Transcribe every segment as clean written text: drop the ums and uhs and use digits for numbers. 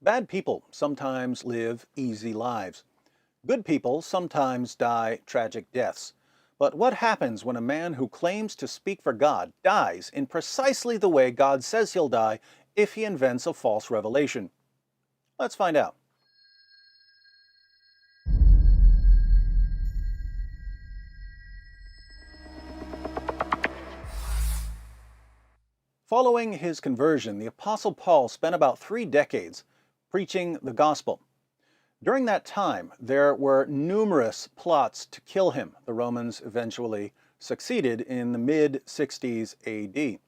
Bad people sometimes live easy lives. Good people sometimes die tragic deaths. But what happens when a man who claims to speak for God dies in precisely the way God says he'll die if he invents a false revelation? Let's find out. Following his conversion, the Apostle Paul spent about 3 decades preaching the gospel. During that time, there were numerous plots to kill him. The Romans eventually succeeded in the mid-60s AD.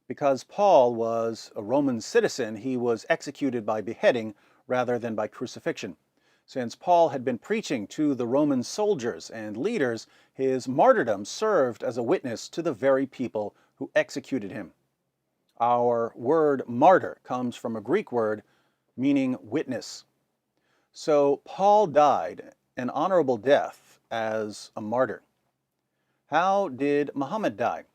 Because Paul was a Roman citizen, he was executed by beheading rather than by crucifixion. Since Paul had been preaching to the Roman soldiers and leaders, his martyrdom served as a witness to the very people who executed him. Our word martyr comes from a Greek word meaning witness. So Paul died an honorable death as a martyr. How did Muhammad die?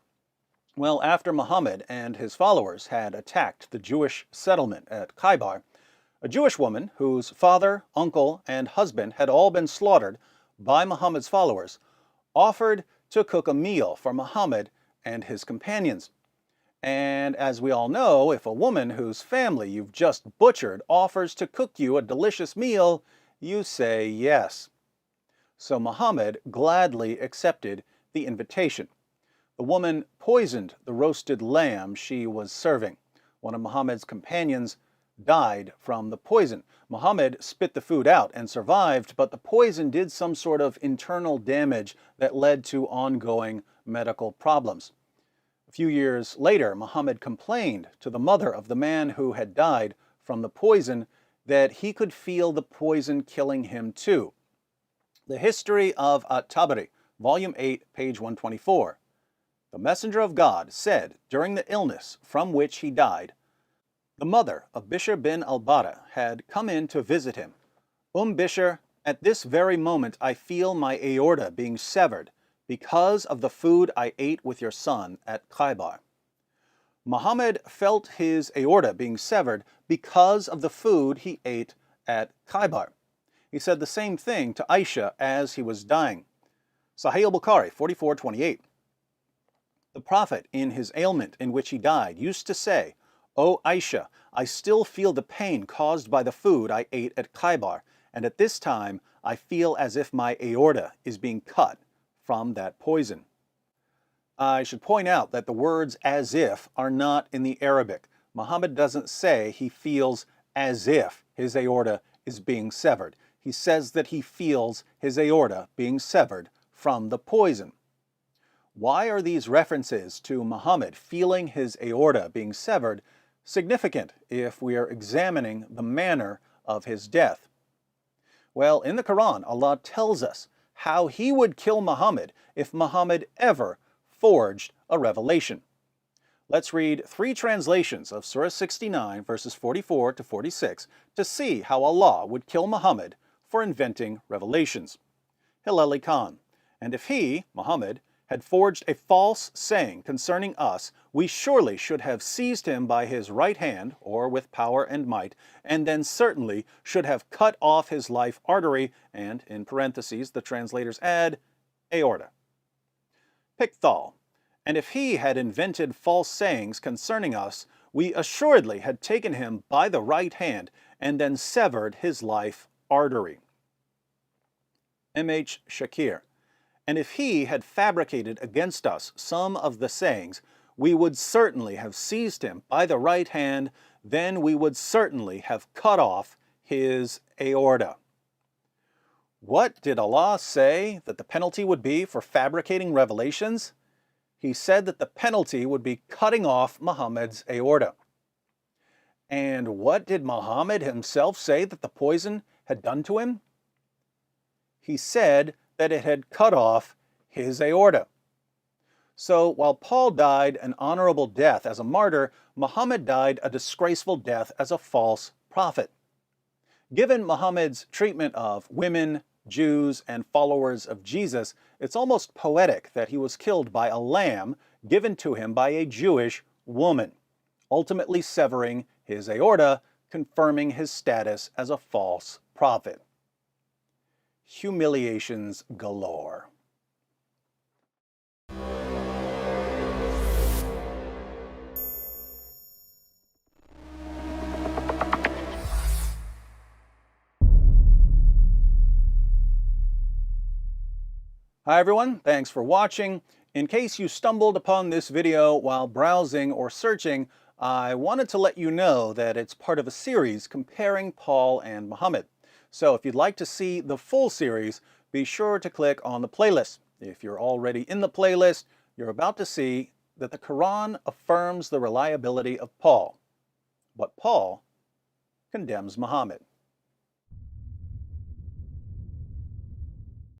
Well, after Muhammad and his followers had attacked the Jewish settlement at Khaybar, a Jewish woman whose father, uncle, and husband had all been slaughtered by Muhammad's followers offered to cook a meal for Muhammad and his companions. And as we all know, if a woman whose family you've just butchered offers to cook you a delicious meal, you say yes. So Muhammad gladly accepted the invitation. The woman poisoned the roasted lamb she was serving. One of Muhammad's companions died from the poison. Muhammad spit the food out and survived, but the poison did some sort of internal damage that led to ongoing medical problems. A few years later, Muhammad complained to the mother of the man who had died from the poison that he could feel the poison killing him too. The History of At-Tabari, Volume 8, page 124. The messenger of God said during the illness from which he died, the mother of Bishr bin al-Bara had come in to visit him. Bishr, at this very moment I feel my aorta being severed because of the food I ate with your son at Khaybar. Muhammad felt his aorta being severed because of the food he ate at Khaybar. He said the same thing to Aisha as he was dying. Sahih al-Bukhari 4428. The Prophet, in his ailment in which he died, used to say, "O Aisha, I still feel the pain caused by the food I ate at Khaybar, and at this time I feel as if my aorta is being cut from that poison." I should point out that the words "as if" are not in the Arabic. Muhammad doesn't say he feels as if his aorta is being severed. He says that he feels his aorta being severed from the poison. Why are these references to Muhammad feeling his aorta being severed significant if we are examining the manner of his death? Well, in the Quran, Allah tells us how he would kill Muhammad if Muhammad ever forged a revelation. Let's read 3 translations of Surah 69, verses 44 to 46, to see how Allah would kill Muhammad for inventing revelations. Hilali Khan, and if he, Muhammad, had forged a false saying concerning us, we surely should have seized him by his right hand, or with power and might, and then certainly should have cut off his life artery, and in parentheses the translators add, aorta. Pickthall, and if he had invented false sayings concerning us, we assuredly had taken him by the right hand, and then severed his life artery. M.H. Shakir, and if he had fabricated against us some of the sayings, we would certainly have seized him by the right hand, then we would certainly have cut off his aorta. What did Allah say that the penalty would be for fabricating revelations? He said that the penalty would be cutting off Muhammad's aorta. And what did Muhammad himself say that the poison had done to him? He said that it had cut off his aorta. So while Paul died an honorable death as a martyr, Muhammad died a disgraceful death as a false prophet. Given Muhammad's treatment of women, Jews, and followers of Jesus, it's almost poetic that he was killed by a lamb given to him by a Jewish woman, ultimately severing his aorta confirming his status as a false prophet. Humiliations galore. Hi everyone, thanks for watching. In case you stumbled upon this video while browsing or searching, I wanted to let you know that it's part of a series comparing Paul and Muhammad. So if you'd like to see the full series, be sure to click on the playlist. If you're already in the playlist, you're about to see that the Quran affirms the reliability of Paul, but Paul condemns Muhammad.